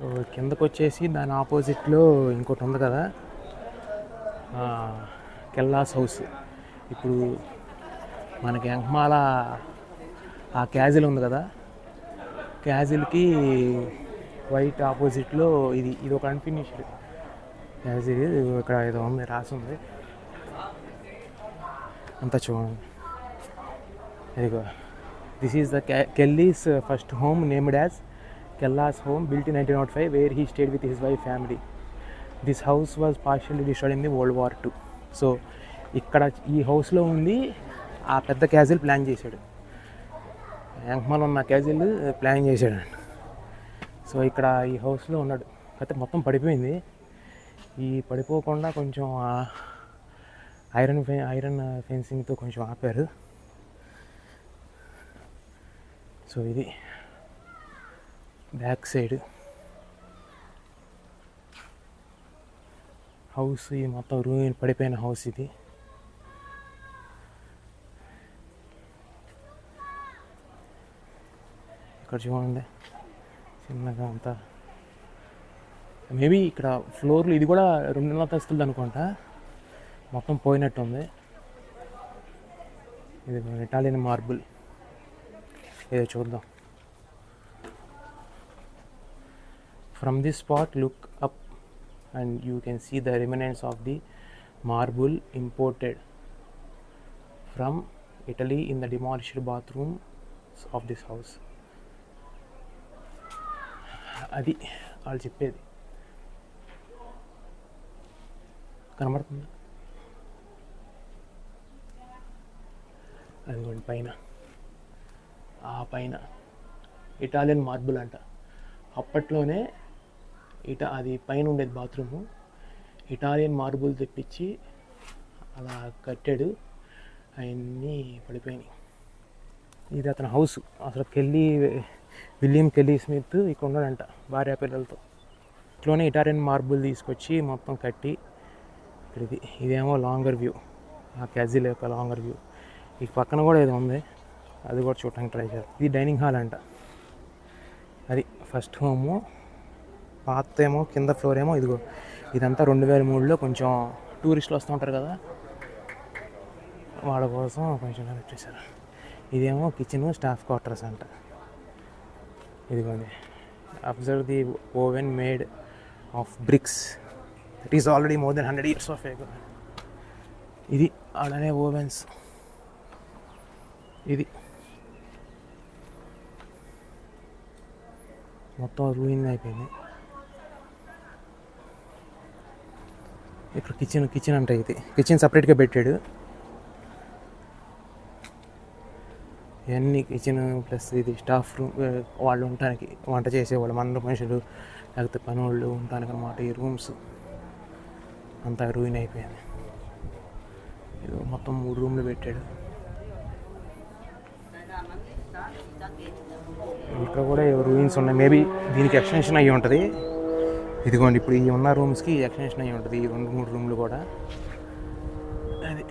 So కిందకు వచ్చేసి దాని ఆపోజిట్లో ఇంకోటి ఉంది కదా, కెల్లాస్ హౌస్. ఇప్పుడు మనకి ఎంకమాల ఆ క్యాజిల్ ఉంది కదా, క్యాజిల్కి వైట్ ఆపోజిట్లో ఇది ఒక అన్ఫినిష్డ్ క్యాజిల్. ఇక్కడ ఏదో ఉంది, రాసి ఉంది అంతా చూడండి. ఇదిగో, this is the Kellys first home named as Kellas home, built in 1905, where he stayed with his wife family. This house was partially destroyed in the World War II. So ఇక్కడ ఈ హౌస్లో ఉంది ఆ పెద్ద క్యాజిల్ ప్లాన్ చేశాడు, ఎంకమాల ఉన్న castle plan చేశాడు. So ఇక్కడ ఈ హౌస్లో ఉన్నాడు. అయితే మొత్తం పడిపోయింది. ఈ పడిపోకుండా కొంచెం ఐరన్ ఫెన్సింగ్తో కొంచెం ఆపారు. సో ఇది బ్యాక్ సైడ్ హౌస్. ఇది మొత్తం రూయిన్ పడిపోయిన హౌస్ ఇది. ఇక్కడ చూడండి చిన్నగా అంతా. మేబీ ఇక్కడ ఫ్లోర్లు ఇది కూడా 2 అంతస్తులు అనుకుంటా, మొత్తం పోయినట్టు ఉంది. ఇది ఇటాలియన్ మార్బుల్. ఏదో చూద్దాం. From this spot, look up and you can see the remnants of the marble imported from Italy in the demolished bathrooms of this house. అది వాళ్ళు చెప్పేది. కనబడుతుంది అదిగోండి పైన, ఆ పైన ఇటాలియన్ మార్బుల్ అంట. అప్పట్లోనే అది పైన ఉండేది బాత్రూము, ఇటాలియన్ మార్బుల్ తెప్పించి అలా కట్టాడు. అవన్నీ పడిపోయినాయి. ఇది అతని హౌస్. అసలు విలియం కెల్లీ స్మిత్ ఇక్కడ ఉన్నాడంట భార్య పిల్లలతో. ఇట్లోనే ఇటాలియన్ మార్బుల్ తీసుకొచ్చి మొత్తం కట్టి ఇక్కడ ఇదేమో లాంగర్ వ్యూ, ఆ క్యాజిల్ యొక్క లాంగర్ వ్యూ. ఈ పక్కన కూడా ఏదో ఉంది, అది కూడా చూడటానికి ట్రై చేయాలి. ఇది డైనింగ్ హాల్ అంట. అది ఫస్ట్ హోము. పాత ఏమో కింద ఫ్లోర్ ఏమో ఇదిగో. ఇదంతా 2003లో కొంచెం టూరిస్టులు వస్తూ ఉంటారు కదా, వాళ్ళ కోసం కొంచెం పెట్టేశారు. ఇదేమో కిచెన్, స్టాఫ్ క్వార్టర్స్ అంట. ఇదిగోండి, observe the oven made of bricks. It is already more than 100 years of ago. ఇది అలానే ఓవెన్స్. ఇది మొత్తం రూయిన్ అయిపోయింది. ఇక్కడ కిచెన్ అంటే ఇది కిచెన్ సపరేట్గా పెట్టాడు. ఇవన్నీ కిచెన్ ప్లస్ ఇది స్టాఫ్ రూమ్, వాళ్ళు ఉండటానికి, వంట చేసేవాళ్ళు, మన మనుషులు లేకపోతే పని వాళ్ళు ఉండటానికి అన్నమాట. ఈ రూమ్స్ అంతా రూయిన్ అయిపోయింది. ఇది మొత్తం 3 రూమ్లు పెట్టాడు. ఇక్కడ కూడా రూయిన్స్ ఉన్నాయి. మేబీ దీనికి ఎక్స్టెన్షన్ అయ్యి ఉంటుంది. ఇదిగోండి, ఇప్పుడు ఈ ఉన్న రూమ్స్కి ఎక్స్టెన్షన్ అయ్యి ఉంటుంది, ఈ 2-3 రూమ్లు కూడా. అది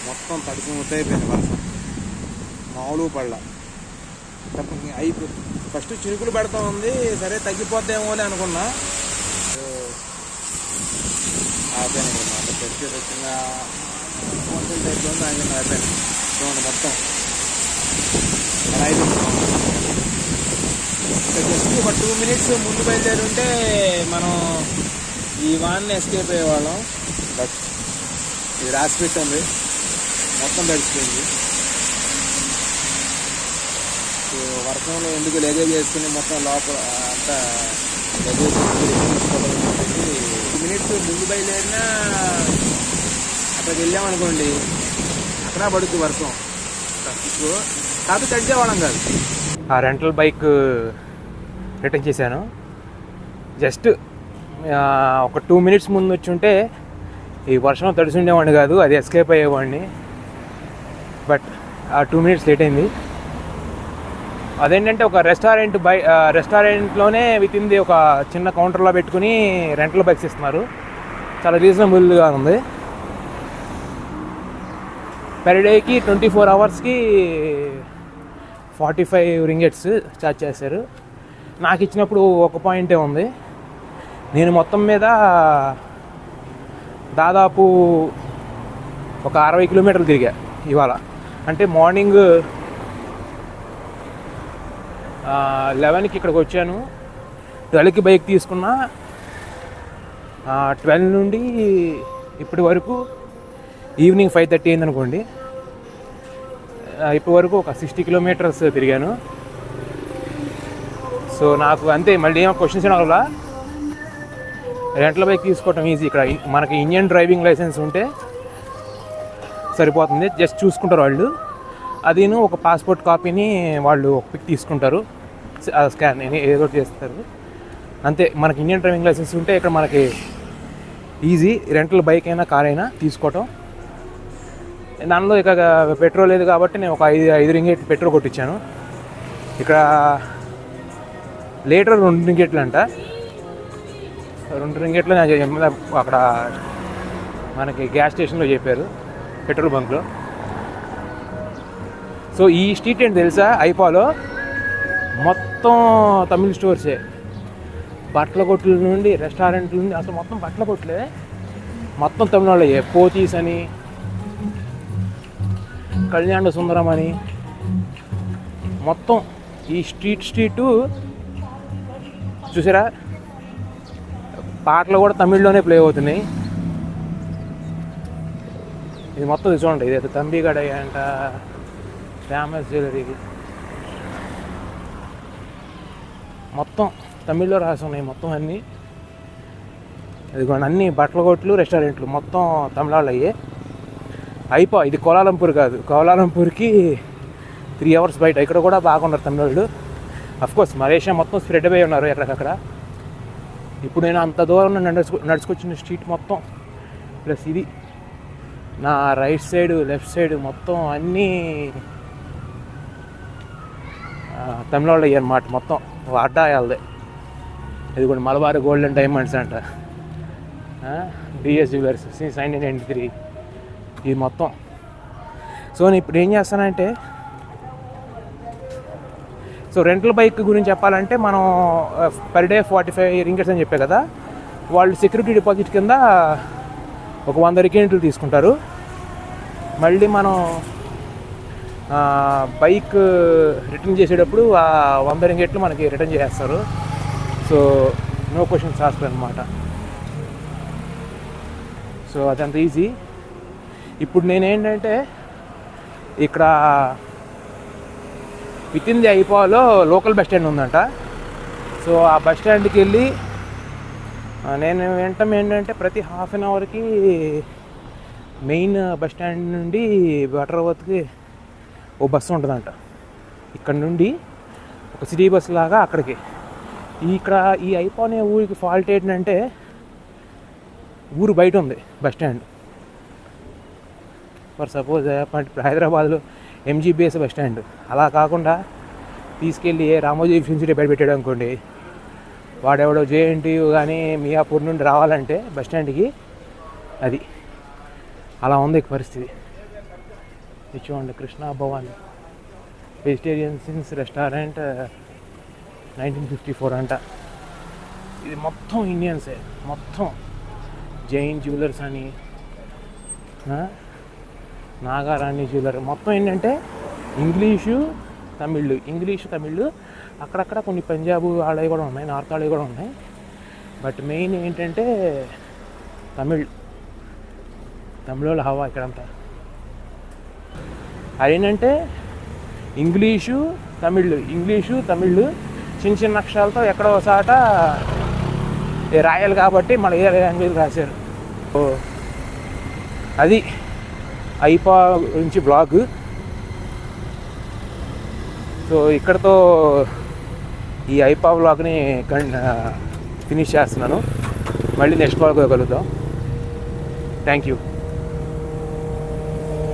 మొత్తం తడిసి ముద్దయిపోయింది వర్షం, మామూలు పళ్ళ. ఫస్ట్ చినుకులు పెడతా ఉంది, సరే తగ్గిపోద్దేమో అని అనుకున్నా. ఆపాను అనమాట. పెట్టి వచ్చిన కొంచెం టైప్లో ఉంది, ఆయన ఆపాను. చూడండి మొత్తం అలా అయిపోయింది. జస్ట్ ఒక 2 minutes ముందు బయలుదేరి ఉంటే మనం ఈ వాన్ని ఎస్కేప్ అయ్యేవాళ్ళం. బట్ ఇది రాసి పెట్టింది, మొత్తం తడిచిపోయింది. వర్షంలో ఎందుకు లగేజ్ చేసుకుని మొత్తం లోపల అంతా లగేజ్ తీసుకోవాలని చెప్పేసి 2 minutes ముందు బయలుదేరినా అక్కడికి వెళ్ళామనుకోండి, అక్కడ పడుతుంది వర్షం. కాకపోతే తడిచేవాళ్ళం కాదు. ఆ రెంటల్ బైక్ రిటర్న్ చేశాను. జస్ట్ ఒక 2 minutes ముందు వచ్చి ఉంటే ఈ వర్షం తడిసి ఉండేవాడిని కాదు, అది ఎస్కేప్ అయ్యేవాడిని. బట్ ఆ 2 minutes లేట్ అయింది. అదేంటంటే ఒక రెస్టారెంట్లోనే విత్ ఇన్ ది ఒక చిన్న కౌంటర్లో పెట్టుకుని రెంటల్ బైక్స్ ఇస్తున్నారు. చాలా రీజనబుల్గా ఉంది. పెర్ డేకి 24 hours 45 ringgits ఛార్జ్ చేశారు. నాకు ఇచ్చినప్పుడు ఒక పాయింటే ఉంది. నేను మొత్తం మీద దాదాపు ఒక 60 kilometers తిరిగా ఇవాళ. అంటే మార్నింగ్ 11కి ఇక్కడికి వచ్చాను, 12కి బైక్ తీసుకున్నా. 12 నుండి ఇప్పటి వరకు ఈవినింగ్ 5:30 అయింది అనుకోండి. ఇప్పటి వరకు ఒక 60 kilometers తిరిగాను. సో నాకు అంతే, మళ్ళీ ఏమో క్వశ్చన్స్ అడగలా. రెంటల్ బైక్ తీసుకోవటం ఈజీ. ఇక్కడ మనకి ఇండియన్ డ్రైవింగ్ లైసెన్స్ ఉంటే సరిపోతుంది, జస్ట్ చూసుకుంటారు వాళ్ళు. అదిను ఒక పాస్పోర్ట్ కాపీని వాళ్ళు ఒక పిక్ తీసుకుంటారు, స్కాన్ ఏదో చేస్తారు అంతే. మనకి ఇండియన్ డ్రైవింగ్ లైసెన్స్ ఉంటే ఇక్కడ మనకి ఈజీ రెంటల్ బైక్ అయినా కార్ అయినా తీసుకోవటం. దానిలో ఇక పెట్రోల్ లేదు కాబట్టి నేను ఒక 5 ringgit పెట్రోల్ కొట్టించాను. ఇక్కడ లీటర్ 2 ringgit అంట. 2 ringgit అక్కడ మనకి గ్యాస్ స్టేషన్లో చెప్పారు, పెట్రోల్ బంక్లో. సో ఈ స్ట్రీట్ ఏంటి తెలుసా, ఐపాలో మొత్తం తమిళ స్టోర్సే. బట్టల కొట్ల నుండి రెస్టారెంట్ల నుండి అసలు మొత్తం బట్టల కొట్లే, మొత్తం తమిళ వాళ్ళే. పోతీస్ అని, కళ్యాణ సుందరం అని, మొత్తం ఈ స్ట్రీటు చూసారా. పాటలు కూడా తమిళ్లోనే ప్లే అవుతున్నాయి. ఇది మొత్తం చూడండి, ఇదైతే తంబిగడ అంట, ఫేమస్ జ్యువెలరీ, మొత్తం తమిళ్లో రాసి ఉన్నాయి మొత్తం అన్నీ. ఇదిగోండి అన్ని బట్టల కొట్లు, రెస్టారెంట్లు మొత్తం తమిళ వాళ్ళు అయ్యే. అయిపో ఇది కోలాలంపూర్ కాదు, కోలాలంపూర్కి 3 hours బయట. ఇక్కడ కూడా బాగున్నారు తమిళోళ్ళు. అఫ్కోర్స్ మలేషియా మొత్తం స్ప్రెడ్ అయి ఉన్నారు ఎక్కడికక్కడ. ఇప్పుడు నేను అంత దూరం నడుచుకొచ్చిన స్ట్రీట్ మొత్తం ప్లస్ ఇది నా రైట్ సైడ్ లెఫ్ట్ సైడ్ మొత్తం అన్నీ తమిళ వాళ్ళు అయ్యారు అన్నమాట. మొత్తం అడ్డా వాళ్ళదే. ఇది కూడా మలబార్ గోల్డ్ అండ్ డైమండ్స్ అంట, డిఎస్ జ్యువెలర్స్ సిన్స్ 1993 ఇది మొత్తం. సో నేను ఇప్పుడు ఏం చేస్తానంటే, సో రెంటల్ బైక్ గురించి చెప్పాలంటే మనం పర్ డే 45 ringgits అని చెప్పే కదా. వాళ్ళు సెక్యూరిటీ డిపాజిట్ కింద ఒక 100 ringgit తీసుకుంటారు. మళ్ళీ మనం బైక్ రిటర్న్ చేసేటప్పుడు ఆ 100 ringgit మనకి రిటర్న్ చేస్తారు. సో నో క్వశ్చన్స్ ఆస్క్డ్ అనమాట. సో అదంత ఈజీ. ఇప్పుడు నేనేంటంటే ఇక్కడ విత్ ఇన్ ది ఐపాలో లోకల్ బస్ స్టాండ్ ఉందంట. సో ఆ బస్ స్టాండ్కి వెళ్ళి నేను వింటాం ఏంటంటే ప్రతి హాఫ్ అన్ అవర్కి మెయిన్ బస్ స్టాండ్ నుండి బటర్వర్త్కి ఓ బస్సు ఉంటుందంట. ఇక్కడ నుండి ఒక సిటీ బస్ లాగా అక్కడికి. ఇక్కడ ఈ ఐపా అనే ఊరికి ఫాల్ట్ ఏంటంటే ఊరు బయట ఉంది బస్ స్టాండ్. ఫర్ సపోజ్ ఇప్పుడు హైదరాబాద్లో ఎంజీబీఎస్ బస్ స్టాండ్ అలా కాకుండా తీసుకెళ్ళి రామోజీ ఫిల్మ్ బయట పెట్టాడు అనుకోండి, వాడెవడో జేఎన్టీయూ కానీ మియాపూర్ నుండి రావాలంటే బస్ స్టాండ్కి అది అలా ఉంది ఇక పరిస్థితి. ఇది చూడండి, Krishna Bhavan vegetarian since restaurant 1954 అంట. ఇది మొత్తం ఇండియన్సే, మొత్తం జైన్ జ్యువెలర్స్ అని, నాగారాణి జ్యువెలర్, మొత్తం ఏంటంటే ఇంగ్లీషు తమిళ్, అక్కడక్కడ కొన్ని పంజాబ్ వాళ్ళవి కూడా ఉన్నాయి, నార్త్ వాళ్ళవి కూడా ఉన్నాయి. బట్ మెయిన్ ఏంటంటే తమిళ హవా ఇక్కడంతా. అదేంటంటే ఇంగ్లీషు తమిళ్ చిన్న చిన్న అక్షరాలతో ఎక్కడో ఒకసాట రాయాలి కాబట్టి మన ఏ లాంగ్వేజ్ రాశారు. సో అది ఐపా గురించి బ్లాగ్. సో ఇక్కడతో ఈ ఐపా బ్లాగ్ని ఫినిష్ చేస్తున్నాను. మళ్ళీ నెక్స్ట్ బ్లాగ్ కలుద్దాం. Thank you.